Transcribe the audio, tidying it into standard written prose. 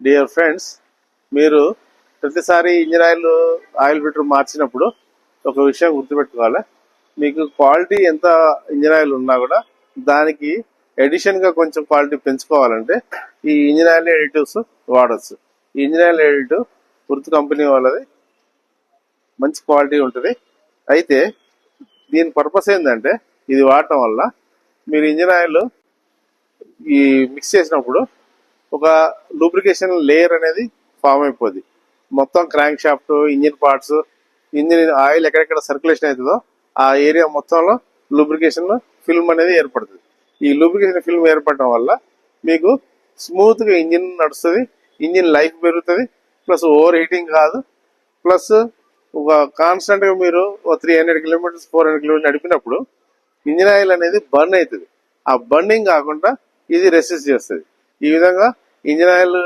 Dear friends, మీరు ప్రతిసారి engine oil filter మార్చినప్పుడు ఒక విషయం గుర్తుపెట్టుకోవాలి. మీకు క్వాలిటీ ఎంత ఇంజిన్ ఆయిల్ ఉన్నా కూడా దానికి ఎడిషన్గా కొంచెం క్వాలిటీ పెంచుకోవాలంటే ఈ ఇంజిన్ ఆయిల్ ఎడిటివ్స్ వాడచ్చు. ఈ ఇంజిన్ ఆయిల్ ఎడిటివ్ గుర్తు కంపెనీ వాళ్ళది, మంచి క్వాలిటీ ఉంటుంది. అయితే దీని పర్పస్ ఏంటంటే, ఇది వాడటం వల్ల మీరు ఇంజిన్ ఆయిల్ ఈ మిక్స్ చేసినప్పుడు ఒక లూబ్రికేషన్ లేయర్ అనేది ఫామ్ అయిపోద్ది. మొత్తం crank shaft, engine parts, engine oil ఎక్కడెక్కడ సర్క్యులేషన్ అవుతుందో ఆ ఏరియా మొత్తంలో లూబ్రికేషన్ ఫిల్మ్ అనేది ఏర్పడుతుంది. ఈ లూబ్రికేషన్ ఫిల్మ్ ఏర్పడటం వల్ల మీకు స్మూత్ గా ఇంజిన్ నడుస్తుంది, ఇంజిన్ లైఫ్ పెరుగుతుంది, ప్లస్ ఓవర్ హీటింగ్ కాదు, ప్లస్ ఒక కాన్స్టెంట్ గా మీరు 300 కిలోమీటర్స్ 400 కిలోమీటర్స్ నడిపినప్పుడు ఇంజిన్ ఆయిల్ అనేది బర్న్ అవుతుంది. ఆ బర్నింగ్ కాకుండా ఇది రెసిస్ట్ చేస్తుంది. ఈ విధంగా ఇంజిన్ ఆయిల్